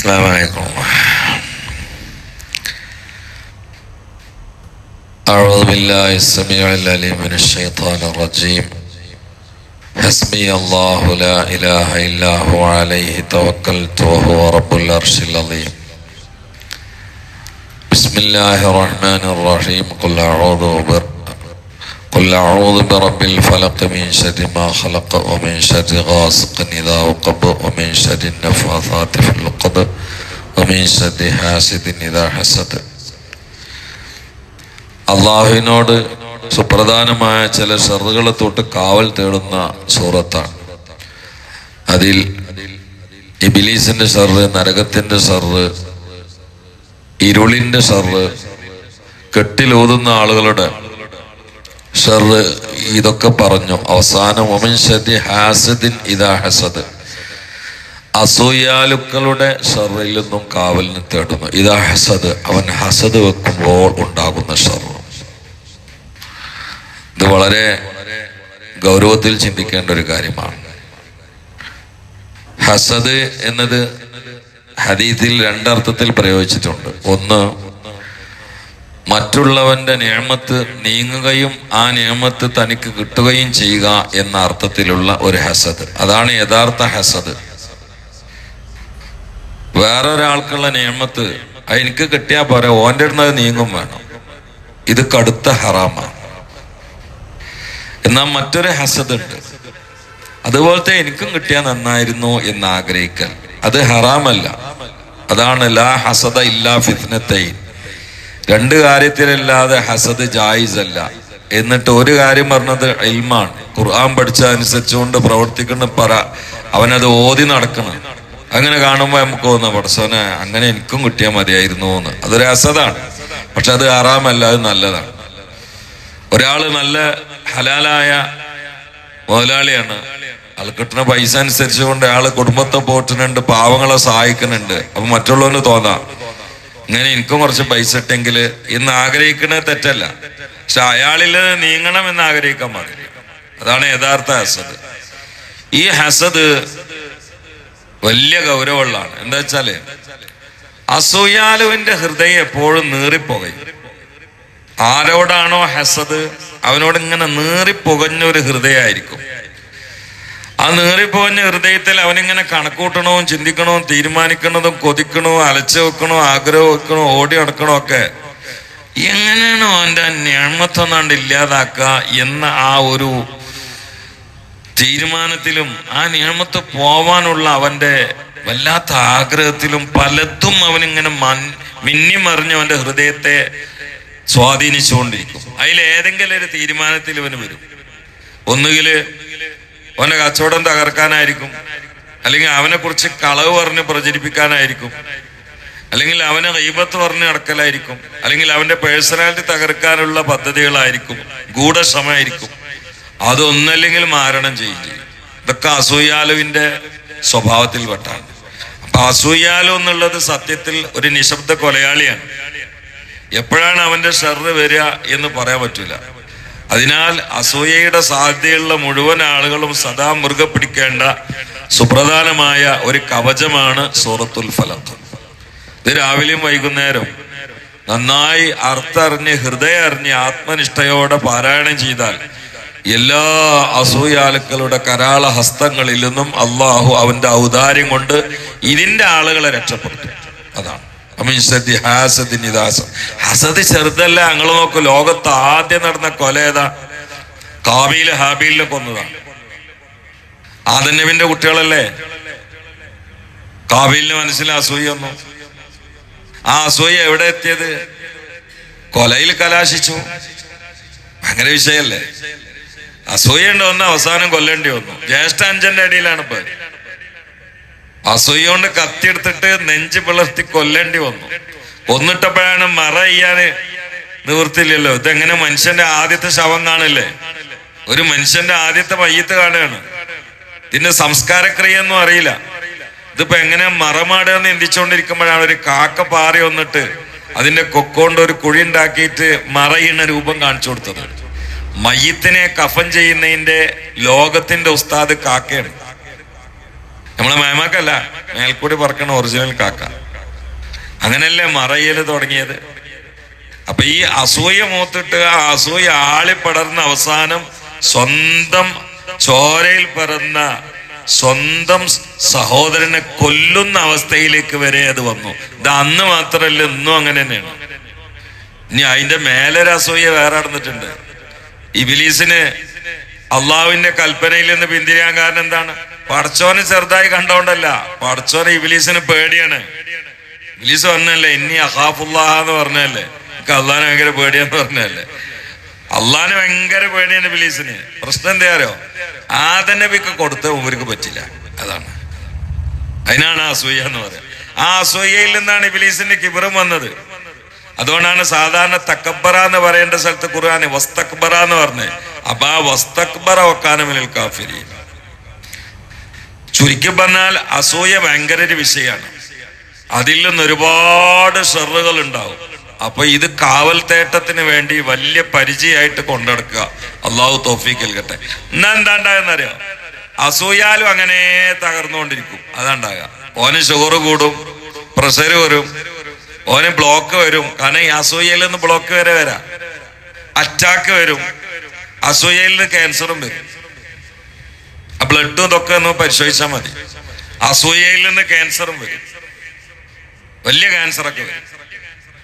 السلام عليكم. أعوذ بالله السميع العليم من الشيطان الرجيم. حسبي الله لا إله إلا هو عليه توكلت وهو رب العرش العظيم. بسم الله الرحمن الرحيم. قل أعوذ برب الفلق من شر ما خلق ومن شر غاسق إذا وقب ومن شر النفاثات في العقد ومن شر حاسد إذا حسد. അള്ളാഹുവിനോട് സുപ്രധാനമായ ചില ഷർറുകളെ തൊട്ട് കാവൽ തേടുന്ന സൂറത്താണ്. അതിൽ ഇബ്ലീസിന്റെ ഷർറ്, നരകത്തിന്റെ ഷർറ്, ഇരുളിന്റെ ഷർറ്, കെട്ടിലൂതുന്ന ആളുകളുടെ ഷർറ്, ഇതൊക്കെ പറഞ്ഞു. അവസാനം വമിൻ ശർരി ഹാസിദിൻ ഇദാ ഹസദ്, അസൂയാലുക്കളുടെ ഷർറിൽ നിന്നും കാവലിന് തേടുന്നു. ഇദാ ഹസദ്, അവൻ ഹസദ് വെക്കുമ്പോൾ ഉണ്ടാകുന്ന ഷർറ്. ഇത് വളരെ ഗൗരവത്തിൽ ചിന്തിക്കേണ്ട ഒരു കാര്യമാണ്. ഹസദ് എന്നത് ഹദീസിൽ രണ്ടർത്ഥത്തിൽ പ്രയോഗിച്ചിട്ടുണ്ട്. ഒന്ന്, മറ്റുള്ളവന്റെ നിഅമത്ത് നീങ്ങുകയും ആ നിഅമത്ത് തനിക്ക് കിട്ടുകയും ചെയ്യുക എന്ന അർത്ഥത്തിലുള്ള ഒരു ഹസദ്. അതാണ് യഥാർത്ഥ ഹസദ്. വേറൊരാൾക്കുള്ള നിഅമത്ത് എനിക്ക് കിട്ടിയാൽ പോരാ, ഓൻ്റെ അടുത്ത് അത് നീങ്ങും വേണം. ഇത് കടുത്ത ഹറാമാണ്. എന്നാൽ മറ്റൊരു ഹസദ് ഉണ്ട്, അതുപോലത്തെ എനിക്കും കിട്ടിയാൽ നന്നായിരുന്നു എന്ന് ആഗ്രഹിക്കൽ. അത് ഹറാമല്ല. അതാണ് ലാ ഹസദ ഇല്ലാ ഫിത്നത്തൈൻ. രണ്ട് കാര്യത്തിലല്ലാതെ ഹസദ് ജായിസ് അല്ല. എന്നിട്ട് ഒരു കാര്യം പറഞ്ഞത് ഇൽമാണ്. ഖുർആൻ പഠിച്ച അനുസരിച്ചുകൊണ്ട് പ്രവർത്തിക്കുന്ന അവനത് ഓതി നടക്കണം. അങ്ങനെ കാണുമ്പോൾ നമുക്ക് തോന്നുന്ന പടച്ചോനെ അങ്ങനെ എനിക്കും കിട്ടിയാൽ മതിയായിരുന്നു എന്ന്. അതൊരു ഹസദാണ്. പക്ഷെ അത് ഹറാമല്ല, അത് നല്ലതാണ്. ഒരാള് നല്ല ഹലാലായ മുതലാളിയാണ്, ആൾ കിട്ടുന്ന പൈസ അനുസരിച്ചുകൊണ്ട് അയാള് കുടുംബത്തെ പോറ്റുന്നുണ്ട്, പാവങ്ങളെ സഹായിക്കുന്നുണ്ട്. അപ്പൊ മറ്റുള്ളവന് തോന്നാം ഇങ്ങനെ എനിക്കും കുറച്ച് പൈസ ഇട്ടെങ്കിൽ എന്ന് ആഗ്രഹിക്കുന്നത് തെറ്റല്ല. പക്ഷെ അയാളിൽ നീങ്ങണം എന്ന് ആഗ്രഹിക്കാൻ പാടില്ല. അതാണ് യഥാർത്ഥ ഹസദ്. ഈ ഹസദ് വലിയ ഗൗരവമുള്ളതാണ്. എന്താ വെച്ചാല് അസൂയാലുവിന്റെ ഹൃദയം എപ്പോഴും നീറിപ്പോകയും. ആരോടാണോ ഹസദ് അവനോട് ഇങ്ങനെ നീറിപ്പുകഞ്ഞൊരു ഹൃദയമായിരിക്കും. ആ നീറിപ്പോഞ്ഞ ഹൃദയത്തിൽ അവനിങ്ങനെ കണക്കൂട്ടണവും ചിന്തിക്കണവും തീരുമാനിക്കണതും കൊതിക്കണവും അലച്ചു വെക്കണോ ആഗ്രഹം വെക്കണോ ഓടി നടക്കണോ ഒക്കെ എങ്ങനെയാണോ അവൻ്റെ നിഅമത്തൊന്നാണ്ട് ഇല്ലാതാക്കുക എന്ന ആ ഒരു തീരുമാനത്തിലും ആ നിഅമത്ത് പോവാനുള്ള അവൻ്റെ വല്ലാത്ത ആഗ്രഹത്തിലും പലതും അവനിങ്ങനെ മിന്നിമറിഞ്ഞ് അവൻ്റെ ഹൃദയത്തെ സ്വാധീനിച്ചുകൊണ്ടിരിക്കും. അതിലേതെങ്കിലും ഒരു തീരുമാനത്തിൽ ഇവന് വരും. ഒന്നുകില് അവന്റെ കച്ചവടം തകർക്കാനായിരിക്കും, അല്ലെങ്കിൽ അവനെ കുറിച്ച് കളവ് പറഞ്ഞ് പ്രചരിപ്പിക്കാനായിരിക്കും, അല്ലെങ്കിൽ അവനെ ഗീബത്ത് പറഞ്ഞ് നടക്കലായിരിക്കും, അല്ലെങ്കിൽ അവന്റെ പേഴ്സണാലിറ്റി തകർക്കാനുള്ള പദ്ധതികളായിരിക്കും, ഗൂഢശ്രമമായിരിക്കും. അതൊന്നല്ലെങ്കിൽ മാരണം ചെയ്യും. ഇതൊക്കെ അസൂയാലുവിന്റെ സ്വഭാവത്തിൽപ്പെട്ടാണ്. അപ്പൊ അസൂയാലു എന്നുള്ളത് സത്യത്തിൽ ഒരു നിശബ്ദ കൊലയാളിയാണ്. എപ്പോഴാണ് അവന്റെ ഷർറ് വരിക എന്ന് പറയാൻ പറ്റൂല. അതിനാൽ അസൂയയുടെ സാധ്യതയുള്ള മുഴുവൻ ആളുകളും സദാ മുറുകെ പിടിക്കേണ്ട സുപ്രധാനമായ ഒരു കവചമാണ് സൂറത്തുൽ ഫലഖ്. ഇത് രാവിലെയും വൈകുന്നേരം നന്നായി അർത്ഥറിഞ്ഞ് ഹൃദയം അറിഞ്ഞ് ആത്മനിഷ്ഠയോടെ പാരായണം ചെയ്താൽ എല്ലാ അസൂയാലുക്കളുടെ കരാള ഹസ്തങ്ങളിൽ നിന്നും അള്ളാഹു അവന്റെ ഔദാര്യം കൊണ്ട് ഇതിന്റെ ആളുകളെ രക്ഷപ്പെടുത്തും. അതാണ് ഹസദ് ചെറുതല്ല. ഞങ്ങൾ നോക്കൂ, ലോകത്ത് ആദ്യം നടന്ന കൊല ഏതാ? കാബീല് ഹാബീലിനെ കൊന്നതാണ്. ആദം നബിന്റെ കുട്ടികളല്ലേ. കാബീലിന് മനസ്സിൽ അസൂയ വന്നു. ആ അസൂയ എവിടെ എത്തിയത്? കൊലയിൽ കലാശിച്ചു. ഭയങ്കര വിഷയല്ലേ. അസൂയ ഉണ്ട് വന്ന് അവസാനം കൊല്ലേണ്ടി വന്നു. ജ്യേഷ്ഠ അഞ്ചന്റെ അടിയിലാണ് ഇപ്പൊ. അസൂയ കൊണ്ട് കത്തിയെടുത്തിട്ട് നെഞ്ച് പിളർത്തി കൊല്ലേണ്ടി വന്നു. കൊന്നിട്ടപ്പോഴാണ് മറ ചെയ്യാന് നിവൃത്തില്ലല്ലോ. ഇതെങ്ങനെ മനുഷ്യന്റെ ആദ്യത്തെ ശവം കാണില്ലേ? ഒരു മനുഷ്യന്റെ ആദ്യത്തെ മയ്യത്ത് കാണുകയാണ്. ഇതിന്റെ സംസ്കാരക്രിയ ഒന്നും അറിയില്ല. ഇതിപ്പോ എങ്ങനെ മറമാടുകയെന്ന് ചിന്തിച്ചുകൊണ്ടിരിക്കുമ്പോഴാണ് ഒരു കാക്ക പാറി വന്നിട്ട് അതിന്റെ കൊക്കൊണ്ട് ഒരു കുഴി ഉണ്ടാക്കിയിട്ട് മറയുന്ന രൂപം കാണിച്ചു കൊടുത്തത്. മയ്യത്തിനെ കഫൻ ചെയ്യുന്നതിന്റെ ലോകത്തിന്റെ ഉസ്താദ് കാക്കയാണ്. നമ്മളെ മേമാക്കല്ല, മേൽക്കൂടി പറക്കണ ഒറിജിനൽ കാക്ക. അങ്ങനെയല്ലേ മറയല് തുടങ്ങിയത്. അപ്പൊ ഈ അസൂയ മൂത്തിട്ട് ആ അസൂയ ആളിപ്പടർന്ന അവസാനം സ്വന്തം ചോരയിൽ പിറന്ന സ്വന്തം സഹോദരനെ കൊല്ലുന്ന അവസ്ഥയിലേക്ക് വരെ അത് വന്നു. ഇത് അന്ന് മാത്രമല്ല, ഇന്നും അങ്ങനെ തന്നെയാണ്. ഇനി അതിന്റെ മേലൊരു അസൂയ വേറെ നടന്നിട്ടുണ്ട്. ഇബ്ലീസിന് അള്ളാഹുവിന്റെ കൽപ്പനയിൽ നിന്ന് പിന്തിരിയാൻ കാരണം എന്താണ്? പടച്ചോനെ ചെറുതായി കണ്ടോണ്ടല്ല, പടച്ചോനെ ഇബ്ലീസിന് പേടിയാണ്. ഇബ്ലീസ് പറഞ്ഞല്ലേ ഇന്നി അഖാഫുല്ലാഹ എന്ന് പറഞ്ഞല്ലേ, എനിക്ക് അള്ളാഹിനെ ഭയങ്കര പേടിയാന്ന് പറഞ്ഞല്ലേ. അള്ളാഹിന് ഭയങ്കര പേടിയാണ് ഇബ്ലീസിന്. പ്രശ്നം എന്താ അറിയോ? ആദം നബിക്ക് കൊടുത്ത ഇവർക്ക് പറ്റില്ല. അതാണ്, അതിനാണ് അസൂയ എന്ന് പറയുന്നത്. ആ അസൂയയിൽ നിന്നാണ് ഇബ്ലീസിന്റെ കിബറും വന്നത്. അതുകൊണ്ടാണ് സാധാരണ തക്കബറ എന്ന് പറയേണ്ട സ്ഥലത്ത് ഖുർആന് വസ്തക്ബറ എന്ന് പറഞ്ഞത്. അപ്പൊ ആ വസ്തക്ബറ വക്കാന മിനൽ കാഫിരീൻ. ചുരുക്കി പറഞ്ഞാൽ അസൂയ ഭയങ്കര ഒരു വിഷയമാണ്. അതിൽ നിന്ന് ഒരുപാട് ഷെറുകൾ ഉണ്ടാവും. അപ്പൊ ഇത് കാവൽ തേട്ടത്തിന് വേണ്ടി വലിയ പരിചയമായിട്ട് കൊണ്ടെടുക്കുക. അള്ളാഹു തൗഫീഖ് നൽകട്ടെ. എന്നാ എന്താണ്ടായെന്നറിയോ? അസൂയാലും അങ്ങനെ തകർന്നുകൊണ്ടിരിക്കും. അതാണ്ടാകുക. ഓന് ഷുഗർ കൂടും, പ്രഷർ വരും, ഓന് ബ്ലോക്ക് വരും. കാരണം ഈ അസൂയയിൽ നിന്ന് ബ്ലോക്ക് വരെ വരാം. അറ്റാക്ക് വരും, അസൂയയിൽ നിന്ന് ക്യാൻസറും വരും. ആ ബ്ലഡും ഇതൊക്കെ ഒന്ന് പരിശോധിച്ചാൽ മതി. അസൂയയിൽ നിന്ന് ക്യാൻസറും വരും, വലിയ ക്യാൻസറൊക്കെ വരും.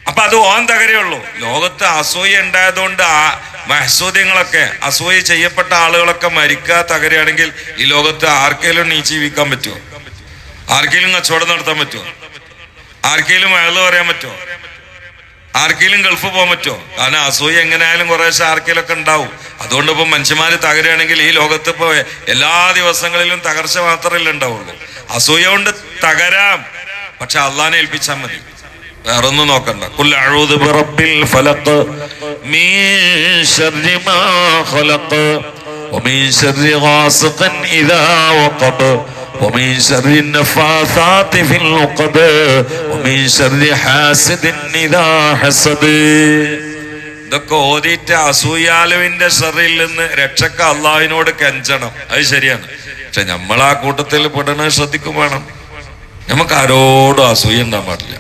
അപ്പൊ അത് ഓൻ തകരയുള്ളൂ. ലോകത്ത് അസൂയ ഉണ്ടായതുകൊണ്ട് ആ മഹസൂദ്യങ്ങളൊക്കെ, അസൂയ ചെയ്യപ്പെട്ട ആളുകളൊക്കെ മരിക്കാ തകരയാണെങ്കിൽ ഈ ലോകത്ത് ആർക്കെങ്കിലും നീ ജീവിക്കാൻ പറ്റുമോ? ആർക്കെങ്കിലും കച്ചവടം നടത്താൻ പറ്റുമോ? ആർക്കെങ്കിലും അയാള് പറയാൻ പറ്റുമോ? ആർക്കെങ്കിലും ഗൾഫ് പോകാൻ പറ്റുമോ? കാരണം അസൂയ എങ്ങനെയായാലും കുറേശ്ശെ ആർക്കെങ്കിലും ഒക്കെ ഉണ്ടാവും. അതുകൊണ്ട് ഇപ്പൊ മനുഷ്യന്മാര് തകരുകയാണെങ്കിൽ ഈ ലോകത്ത് ഇപ്പൊ എല്ലാ ദിവസങ്ങളിലും തകർച്ച മാത്രമല്ലേ ഉണ്ടാവുള്ളൂ. അസൂയ കൊണ്ട് തകരാം, പക്ഷെ അള്ളാനെ ഏൽപ്പിച്ചാൽ മതി, വേറൊന്നും നോക്കണ്ട. ഖുൽ അഊദു ബിറബ്ബിൽ ഫലഖ് മിൻ ശർരി മാ ഖലഖ് വമിൻ ശർരി ഗാസിഖിൻ ഇദാ വഖബ് ومن شر النفاثات في العقد ومن شر حاسد إذا حسد. ഇതൊക്കെ ഓതിയിട്ട് അസൂയാലുവിന്റെ ഷറിൽ നിന്ന് രക്ഷക്ക അള്ളാഹുവിനോട് കെഞ്ചണം. അത് ശരിയാണ്. പക്ഷെ നമ്മൾ ആ കൂട്ടത്തിൽ പെടണത് ശ്രദ്ധിക്കും വേണം. നമുക്ക് ആരോടും അസൂയ ഉണ്ടാകാൻ പാടില്ല.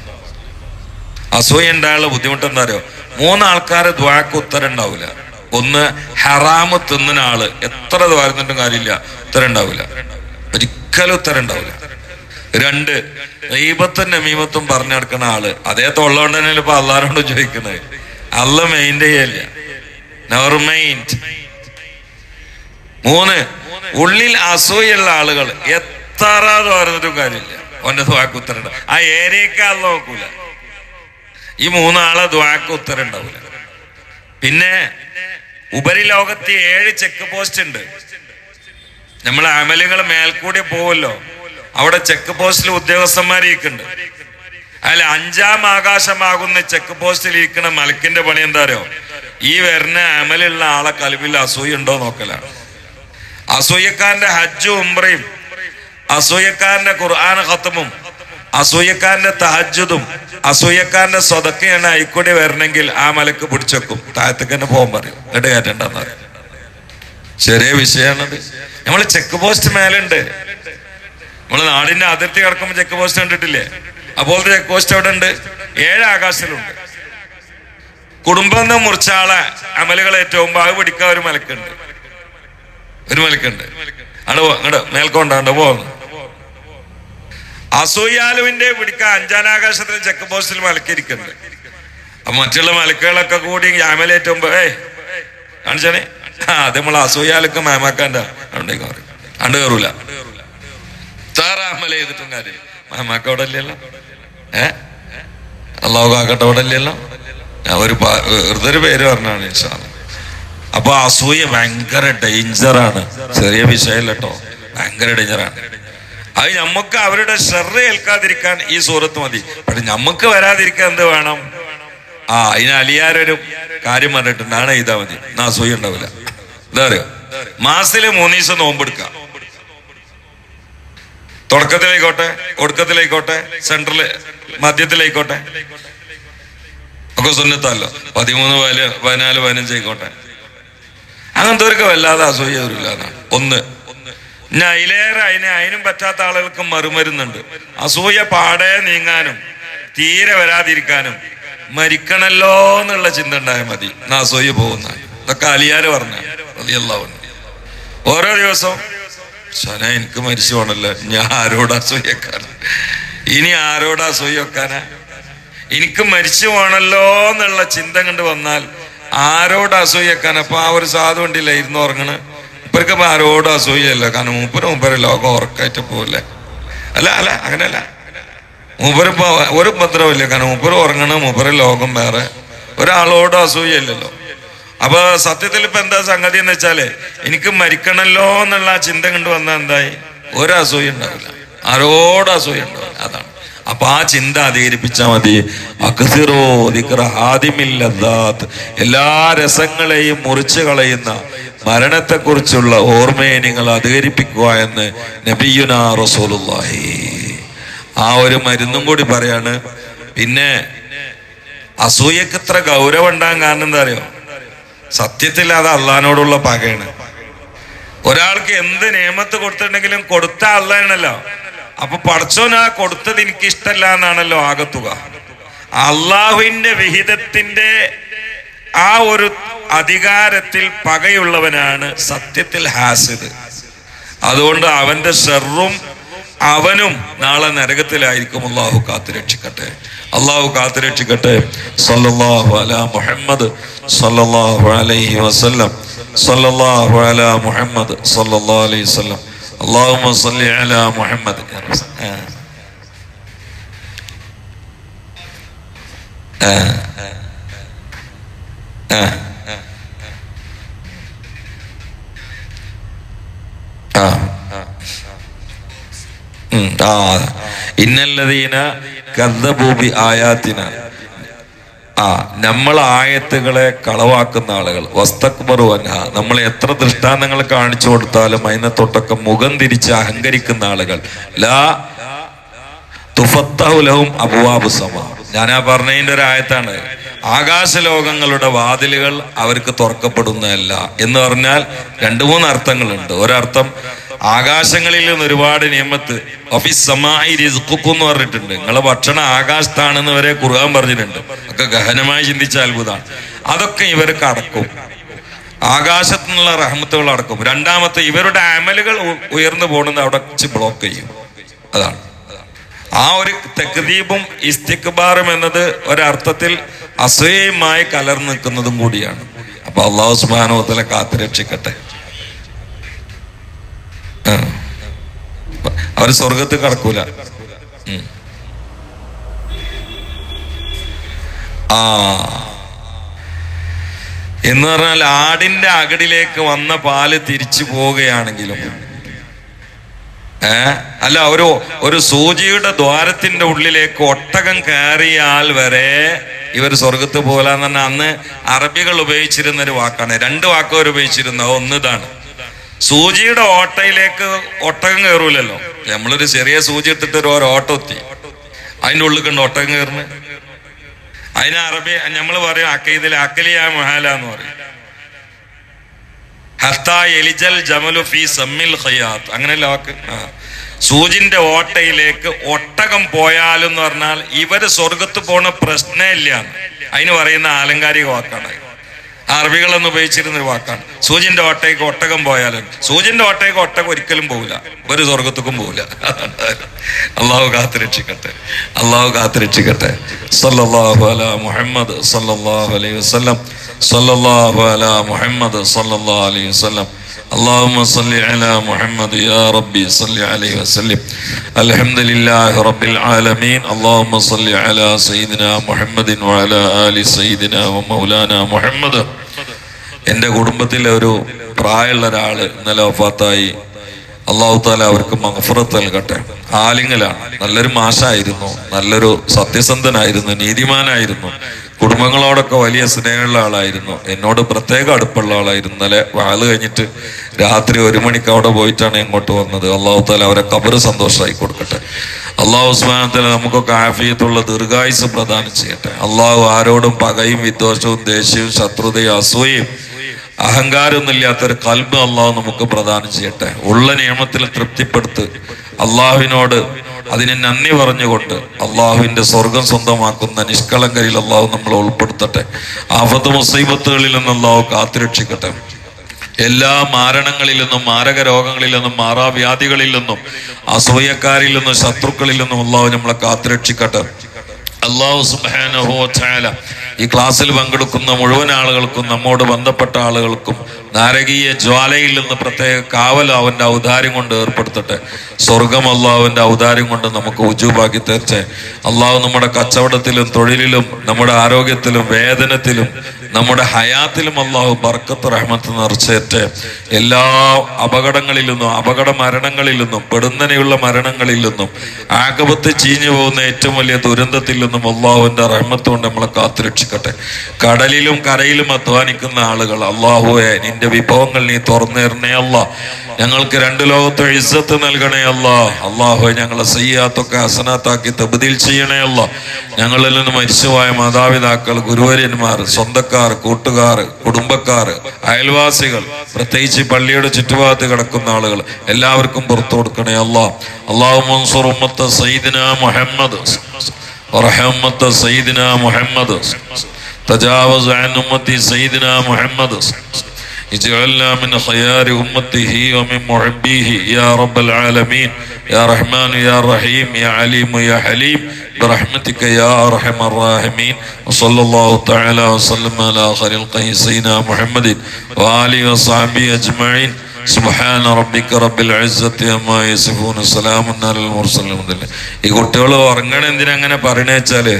അസൂയ ഉണ്ടായുള്ള ബുദ്ധിമുട്ട് എന്താ അറിയോ? 3 ആൾക്കാരെ ദ്വാക്ക് ഉത്തരം ഉണ്ടാവില്ല. ഒന്ന്, ഹറാമ് തിന്നുന്ന ആള് എത്ര ദ്വാരുന്നിട്ടും കാര്യമില്ല, ഉത്തരം ഉണ്ടാവില്ല, ഒരിക്കലും ഉത്തരം ഉണ്ടാവില്ല. 2, ഗീബത്തും നമീമത്തും പറഞ്ഞു നടക്കുന്ന ആള്, അദ്ദേഹത്തെ ഉള്ളതുകൊണ്ട് തന്നെ ഇപ്പൊ അള്ളാഹിനോട് ചോദിക്കുന്നത്. അള്ള മെയിൻ്റെ ചെയ്യല്ല, നെവർ മൈൻഡ്. 3, ഉള്ളിൽ അസൂയുള്ള ആളുകൾ എത്ര പറഞ്ഞിട്ടും കാര്യമില്ല, അവന്റെ ദ്വാക്ക് ഉത്തരം ഉണ്ടാവും. ആ ഏരിയക്ക് അള്ള നോക്കൂല. ഈ 3 ആളെ ദ്വാക്ക് ഉത്തരം ഉണ്ടാവില്ല. പിന്നെ ഉപരിലോകത്ത് 7 ചെക്ക് പോസ്റ്റ് ഉണ്ട്. നമ്മളെ അമലുകൾ മേൽക്കൂടി പോവല്ലോ, അവിടെ ചെക്ക് പോസ്റ്റിൽ ഉദ്യോഗസ്ഥന്മാരിക്കുന്നുണ്ട്. അതിൽ 5ാം ആകാശമാകുന്ന ചെക്ക് പോസ്റ്റിൽ ഇരിക്കുന്ന മലക്കിന്റെ പണി എന്താ അറിയോ? ഈ വരുന്ന അമലുള്ള ആളെ കൽബിൽ അസൂയ ഉണ്ടോ നോക്കലാണ്. അസൂയക്കാരന്റെ ഹജ്ജും ഉംറയും, അസൂയക്കാരന്റെ ഖുർആൻ ഖത്മും, അസൂയക്കാരന്റെ തഹജ്ജുദും, അസൂയക്കാരന്റെ സ്വതക്കയാണ് ആയിക്കൂടി വരണമെങ്കിൽ ആ മലക്ക് പിടിച്ചെക്കും, താഴത്തേക്ക് തന്നെ പോകാൻ പറയും, എന്നിട്ട് കയറ്റണ്ടെന്ന് പറയും. ചെറിയ വിഷയമാണത്. നമ്മള് ചെക്ക് പോസ്റ്റ് മേലുണ്ട്. നമ്മള് നാടിന്റെ അതിർത്തി കിടക്കുമ്പോൾ ചെക്ക് പോസ്റ്റ് കണ്ടിട്ടില്ലേ? അപ്പോഴത്തെ ചെക്ക് പോസ്റ്റ് അവിടെ ഉണ്ട്. 7 ആകാശത്തിലുണ്ട്. കുടുംബം എന്ന് മുറിച്ചാളെ അമലുകൾ ഏറ്റവും അത് പിടിക്കാൻ ഒരു മലക്കുണ്ട്. അങ്ങോട്ട് മേൽക്കൊണ്ടാണ്ട് പോകുന്നു. അസൂയാലുവിന്റെ പിടിക്കാൻ 5ാം ആകാശത്തിൽ ചെക്ക് പോസ്റ്റിൽ മലക്കിരിക്കുന്നുണ്ട്. അപ്പൊ മറ്റുള്ള മലക്കുകളൊക്കെ കൂടി അമലേറ്റുമ്പോ കാണിച്ചാണേ, അത് നമ്മൾ അസൂയാലൊക്കെ മേമാക്കാൻ്റെ അവിടേക്ക് പറയും, അണ്ട് കയറൂല. അമല ചെയ്തിട്ടും കാര്യം മേമാക്ക അവിടെ ഇല്ലല്ലോ, അള്ളാഹു കാക്കട്ടെ അവിടെ ഇല്ലല്ലോ. ഒരു വെറുതൊരു പേര് പറഞ്ഞാണ് ഇൻഷാ അല്ലാഹ്. അപ്പൊ അസൂയ ഭയങ്കര ഡേഞ്ചറാണ്. ചെറിയ വിഷയമല്ല കേട്ടോ, ഭയങ്കര ഡേഞ്ചറാണ്. അത് നമുക്ക് അവരുടെ ഷർറ് ഏൽക്കാതിരിക്കാൻ ഈ സൂറത്ത് മതി. പക്ഷെ നമുക്ക് വരാതിരിക്കാൻ എന്ത് വേണം? അതിന് അലിയാരൊരു കാര്യം പറഞ്ഞിട്ടുണ്ട്, ആണ് ചെയ്താൽ മതി, എന്നാ അസൂയ ഉണ്ടാവില്ല. എന്താ പറയുക? മാസത്തില് 3 ദിവസം നോമ്പെടുക്കാം. തുടക്കത്തിലായിക്കോട്ടെ, ഒടുക്കത്തിലായിക്കോട്ടെ, സെൻട്രല്, മധ്യത്തിലായിക്കോട്ടെ, ഒക്കെ സുന്നത്തല്ലോ. 13, 14, 15 ആയിക്കോട്ടെ. അങ്ങനത്തെ വല്ലാതെ അസൂയ വരില്ല എന്നാണ്. 1. ഇനി അതിലേറെ അതിനും പറ്റാത്ത ആളുകൾക്ക് മറുമരുന്നുണ്ട്. അസൂയ പാടെ നീങ്ങാനും തീരെ വരാതിരിക്കാനും മരിക്കണല്ലോ എന്നുള്ള ചിന്ത ഉണ്ടായാൽ മതി. എന്നാ അസൂയ പോകുന്ന ഇതൊക്കെ അലിയാര് പറഞ്ഞ റളിയല്ലാഹു അൻഹു. ഓരോ ദിവസവും എനിക്ക് മരിച്ചു പോണല്ലോ, ഞാൻ ആരോടാ അസൂയക്കാന, ഇനി ആരോടാ അസൂയ വെക്കാനാ, എനിക്ക് മരിച്ചു പോണല്ലോ എന്നുള്ള ചിന്ത കണ്ട് വന്നാൽ ആരോട് അസൂയക്കാൻ? അപ്പൊ ആ ഒരു സാധു ഉണ്ടില്ല ഇരുന്ന് ഉറങ്ങണ്, ഇവർക്ക് ആരോടും അസൂയല്ല. കാരണം മൂപ്പര് ലോകം ഉറക്കായിട്ട് പോവില്ലേ? അല്ല അങ്ങനെയല്ല, മൂപ്പരിപ്പോ ഒരു ഉപദ്രവമില്ല. കാരണം മൂപ്പര് ഉറങ്ങണ, മൂപ്പര് ലോകം വേറെ, ഒരാളോടും അസൂയല്ലല്ലോ. അപ്പൊ സത്യത്തിൽ ഇപ്പൊ എന്താ സംഗതി എന്ന് വെച്ചാല്, എനിക്ക് മരിക്കണല്ലോ എന്നുള്ള ആ ചിന്ത കണ്ടു വന്നാൽ എന്തായി? ഒരു അസൂയ ഉണ്ടാവില്ല, ആരോടും അസൂയ ഉണ്ടാവില്ല. അതാണ്. അപ്പൊ ആ ചിന്ത അധികരിപ്പിച്ചാൽ മതി. അക്സിറോ ദിക്റ ഹാദിമിൽ ലദ്ദാത്ത്, എല്ലാ രസങ്ങളെയും മുറിച്ചു കളയുന്ന മരണത്തെക്കുറിച്ചുള്ള ഓർമ്മയെ നിങ്ങൾ അധികരിപ്പിക്കുക എന്ന് നബിയുനാ റസൂലുള്ളാഹി. ആ ഒരു മരുന്നും കൂടി പറയാണ്. പിന്നെ അസൂയക്ക് ഇത്ര ഗൗരവം ഉണ്ടാകാൻ കാരണം എന്താ അറിയോ? സത്യത്തിൽ അത് അള്ളഹാനോടുള്ള പകയാണ്. ഒരാൾക്ക് എന്ത് നിയമത്ത് കൊടുത്തിട്ടുണ്ടെങ്കിലും കൊടുത്ത അള്ളാണല്ലോ. അപ്പൊ പടച്ചോൻ ആ കൊടുത്തത് എനിക്ക് ഇഷ്ടമല്ല എന്നാണല്ലോ ആകത്തുക. അള്ളാഹുവിന്റെ വിഹിതത്തിന്റെ ആ ഒരു അധികാരത്തിൽ പകയുള്ളവനാണ് സത്യത്തിൽ ഹാസിദ്. അതുകൊണ്ട് അവന്റെ ഷർറും അവനും നാളെ നരകത്തിലായിരിക്കും. അള്ളാഹു കാത്തുരക്ഷിക്കട്ടെ, അള്ളാഹു കാത്തുരക്ഷിക്കട്ടെ. സല്ലല്ലാഹു അലാ മുഹമ്മദ് സല്ലല്ലാഹു അലൈഹി വസല്ലം, സല്ലല്ലാഹു അലാ മുഹമ്മദ് സല്ലല്ലാഹു അലൈഹി വസല്ലം. اللهم صل على محمد. ഇന്നല്ലദീന കദ്ദബൂ ബിആയാതിന, നമ്മൾ ആയത്തുകളെ കളവാക്കുന്ന ആളുകൾ, വസ്തക്ബറു അൻഹ, നമ്മൾ എത്ര ദൃഷ്ടാന്തങ്ങൾ കാണിച്ചു കൊടുത്താലും അതിനെ തൊട്ടൊക്കെ മുഖം തിരിച്ച് അഹങ്കരിക്കുന്ന ആളുകൾ, ലാ തുഫത്തഹു ലഹും അബ്വാബു സമാ. ഞാനാ പറഞ്ഞതിന്റെ ഒരു ആയത്താണ്. ആകാശലോകങ്ങളുടെ വാതിലുകൾ അവർക്ക് തുറക്കപ്പെടുന്നതല്ല എന്ന് പറഞ്ഞാൽ 2-3 അർത്ഥങ്ങളുണ്ട്. ഒരർത്ഥം, ആകാശങ്ങളിൽ നിന്ന് ഒരുപാട് നിയമത്ത് ഒഫിസ്സമായി റിസ്ഖുക്കും എന്ന് പറഞ്ഞിട്ടുണ്ട്. നിങ്ങളെ ഭക്ഷണം ആകാശത്താണെന്ന് വരെ ഖുർആൻ പറഞ്ഞിട്ടുണ്ട്. ഒക്കെ ഗഹനമായി ചിന്തിച്ച അത്ഭുതമാണ്. അതൊക്കെ ഇവർക്ക് അടക്കും, ആകാശത്തു നിന്നുള്ള റഹ്മത്തുകൾ അടക്കും. രണ്ടാമത്തെ, ഇവരുടെ അമലുകൾ ഉയർന്നു പോകുന്നത് അവിടെ വെച്ച് ബ്ലോക്ക് ചെയ്യും. അതാണ് ആ ഒരു തക്ദീബും ഇസ്തിക്ബാറും എന്നത് ഒരർത്ഥത്തിൽ അസൂയയുമായി കലർന്നു നിൽക്കുന്നതും കൂടിയാണ്. അപ്പൊ അല്ലാഹു സുബ്ഹാനഹു വ തആല കാത്തുരക്ഷിക്കട്ടെ. അവര് സ്വർഗത്തിൽ കടക്കൂല. എന്ന് പറഞ്ഞാൽ ആടിന്റെ അകടിലേക്ക് വന്ന പാല് തിരിച്ചു പോവുകയാണെങ്കിലും, അല്ല, ഒരു സൂചിയുടെ ദ്വാരത്തിന്റെ ഉള്ളിലേക്ക് ഒട്ടകം കയറിയാൽ വരെ ഇവർ സ്വർഗത്ത് പോലാന്ന് പറഞ്ഞാൽ അന്ന് അറബികൾ ഉപയോഗിച്ചിരുന്ന ഒരു വാക്കാണ്. 2 വാക്കുകൾ ഉപയോഗിച്ചിരുന്ന ഒന്ന് ഇതാണ്. സൂചിയുടെ ഓട്ടയിലേക്ക് ഒട്ടകം കയറൂലല്ലോ. നമ്മളൊരു ചെറിയ സൂചി എടുത്തിട്ട് ഒരു ഓട്ടം എത്തി, അതിൻ്റെ ഉള്ളിൽ കണ്ട് ഒട്ടകം കയറുന്നു. അതിന് അറബി നമ്മൾ പറയും അക്കീദിൽ അക്കലിയ മഹാല എന്ന് പറയും. ഹത്താ എലിജൽ ജമലു ഫീ സമ്മിൽ ഖയാത്ത്, അങ്ങനെയല്ല വാക്ക്. സൂചിന്റെ ഓട്ടയിലേക്ക് ഒട്ടകം പോയാലെന്ന് പറഞ്ഞാൽ ഇവര് സ്വർഗത്ത് പോണ പ്രശ്നമില്ല. അതിന് പറയുന്ന ആലങ്കാരിക വാക്കാണ്. അറബികളൊന്നും ഉപയോഗിച്ചിരുന്നൊരു വാക്കാണ്. സൂചിന്റെ ഓട്ടയ്ക്ക് ഒട്ടകം പോയാലും, സൂചിന്റെ ഓട്ടയ്ക്ക് ഒട്ടകം ഒരിക്കലും പോവില്ല, ഒരു സ്വർഗത്തേക്കും പോവില്ല. അള്ളാഹു കാത്തുരക്ഷിക്കട്ടെ, അള്ളാഹു കാത്തുരക്ഷിക്കട്ടെ. സല്ലല്ലാഹു അലാ മുഹമ്മദ് സല്ലല്ലാഹു അലൈഹി വസല്ലം, സല്ലല്ലാഹു അലാ മുഹമ്മദ് സല്ലല്ലാഹു അലൈഹി വസല്ലം. اللهم صل على محمد يا ربي صل عليه وسلم. الحمد لله رب العالمين. اللهم صل على سيدنا محمد وعلى آل سيدنا ومولانا محمد. എൻ്റെ കുടുംബത്തിലെ ഒരു പ്രായമുള്ള ഒരാള് ഇന്നലെ വഫാത്തായി. അല്ലാഹു തആല അവർക്ക് മഗ്ഫിറത്ത് നൽകട്ടെ. ആലിംഗലാണ്, നല്ലൊരു മാഷായിരുന്നു, നല്ലൊരു സത്യസന്ധനായിരുന്നു, നീതിമാനായിരുന്നു, കുടുംബങ്ങളോടൊക്കെ വലിയ സ്നേഹമുള്ള ആളായിരുന്നു, എന്നോട് പ്രത്യേക അടുപ്പുള്ള ആളായിരുന്നു. ഇന്നലെ വാള് കഴിഞ്ഞിട്ട് രാത്രി 1 മണിക്ക് അവിടെ പോയിട്ടാണ് ഇങ്ങോട്ട് വന്നത്. അല്ലാഹു തആല അവരെ ഖബർ സന്തോഷമായി കൊടുക്കട്ടെ. അല്ലാഹു സുബ്ഹാനഹു വ തആല നമുക്കൊക്കെ ആഫിയത്തുള്ള ദീർഘായുസ് പ്രദാനം ചെയ്യട്ടെ. അല്ലാഹു ആരോടും പകയും വിദ്വേഷവും ദേഷ്യവും ശത്രുതയും അസൂയയും അഹങ്കാരമൊന്നുമില്ലാത്തൊരു കൽബ് അള്ളാഹു നമുക്ക് പ്രദാനം ചെയ്യട്ടെ. ഉള്ള നിയമത്തിൽ തൃപ്തിപ്പെടുത്ത് അള്ളാഹുവിനോട് അതിനെ നന്ദി പറഞ്ഞുകൊണ്ട് അള്ളാഹുവിന്റെ സ്വർഗം സ്വന്തമാക്കുന്ന നിഷ്കളങ്കരിൽ അള്ളാഹു നമ്മളെ ഉൾപ്പെടുത്തട്ടെ. ആഫത്ത് മുസീബത്തുകളിൽ നിന്ന് അള്ളാഹു കാത്തുരക്ഷിക്കട്ടെ. എല്ലാ മാരണങ്ങളിൽ നിന്നും, മാരക രോഗങ്ങളിൽ നിന്നും, മാറാവ്യാധികളിൽ നിന്നും, അസൂയക്കാരിൽ നിന്നും, ശത്രുക്കളിൽ നിന്നും അള്ളാഹു നമ്മളെ കാത്തുരക്ഷിക്കട്ടെ. അള്ളാഹു സുബ്ഹാനഹു വ തആല ഈ ക്ലാസ്സിൽ പങ്കെടുക്കുന്ന മുഴുവൻ ആളുകൾക്കും നമ്മോട് ബന്ധപ്പെട്ട ആളുകൾക്കും നാരകീയ ജ്വാലയിൽ നിന്ന് പ്രത്യേക കാവൽ അവന്റെ ഔദാര്യം കൊണ്ട് ഏർപ്പെടുത്തട്ടെ. സ്വർഗം അള്ളാഹുവിന്റെ ഔദാര്യം കൊണ്ട് നമുക്ക് ഉജൂബാക്കി തീർച്ചേ. അള്ളാഹു നമ്മുടെ കച്ചവടത്തിലും തൊഴിലിലും നമ്മുടെ ആരോഗ്യത്തിലും വേദനത്തിലും നമ്മുടെ ഹയാത്തിലും അള്ളാഹു ബർക്കത്ത് റഹ്മത്ത് നിറച്ചേറ്റെ. എല്ലാ അപകടങ്ങളിൽ നിന്നും, അപകട മരണങ്ങളിൽ നിന്നും, പെടുന്നനെയുള്ള മരണങ്ങളിൽ നിന്നും, ആകപത്ത് ചീഞ്ഞു പോകുന്ന ഏറ്റവും വലിയ ദുരന്തത്തിൽ നിന്നും അള്ളാഹുവിന്റെ റഹ്മത്ത് കൊണ്ട് നമ്മളെ കാത്തുരക്ഷിക്കട്ടെ. കടലിലും കരയിലും അധ്വാനിക്കുന്ന ആളുകൾ അള്ളാഹുവെ നിന്റെ വിഭവങ്ങൾ നീ തുറന്നേരണേ അല്ലാ. ഞങ്ങൾക്ക് രണ്ട് ലോകത്തെ ഇസ്സത്ത് നൽകണേ അല്ലാ. അള്ളാഹുവെ ഞങ്ങളെ സയ്യാത്തൊക്കെ ഹസനാത്താക്കി തബ്ദീൽ ചെയ്യണേ അല്ലാ. ഞങ്ങളിൽ നിന്ന് മരിച്ചുപോയ മാതാപിതാക്കൾ, ഗുരുവര്യന്മാർ, സ്വന്തക്കാർ, കൂട്ടുകാർ, കുടുംബക്കാർ, അയൽവാസികൾ, പ്രത്യേകിച്ച് പള്ളിയുടെ ചുറ്റുഭാഗത്ത് കിടക്കുന്ന ആളുകൾ എല്ലാവർക്കും പുറത്തു കൊടുക്കണേ അല്ലാ. അല്ലാഹു മൻസുർ ഉമ്മത്ത സയ്യിദിനാ മുഹമ്മദ് വറഹ്മത്ത സയ്യിദിനാ മുഹമ്മദ് തജാവസ് അൻ ഉമ്മത്തി സയ്യിദിനാ മുഹമ്മദ് اجعلنا من خيار أمته ومن محبيه يا رب العالمين يا رحمن يا رحيم يا عليم يا حليم برحمتك يا أرحم الراحمين. وصلى الله تعالى وسلم على خير الخلق سيدنا محمد وآله وصحبه أجمعين. سبحان ربك رب العزة عما يصفون سلام على المرسلين. ഈ കുട്ടികൾ ഉറങ്ങണ എന്തിനാ അങ്ങനെ പറയണ വെച്ചാല്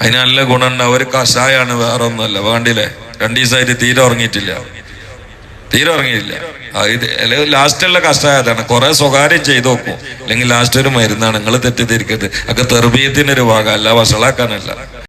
അതിന് നല്ല ഗുണമുണ്ട്. അവർ കഷായാണ്, വേറെ ഒന്നുമല്ല. വേണ്ടില്ലേ, 2 ദിവസമായിട്ട് തീരെ ഉറങ്ങിയിട്ടില്ല. ലാസ്റ്റുള്ള കഷ്ടമായതാണ്. കുറെ സ്വകാര്യം ചെയ്തു നോക്കും, അല്ലെങ്കിൽ ലാസ്റ്റ് ഒരു മരുന്നാണ്. നിങ്ങൾ തെറ്റിദ്ധരിക്കരുത്. ഒക്കെ തെർബീയത്തിനൊരു ഭാഗം, അല്ല വഷളാക്കാനല്ല.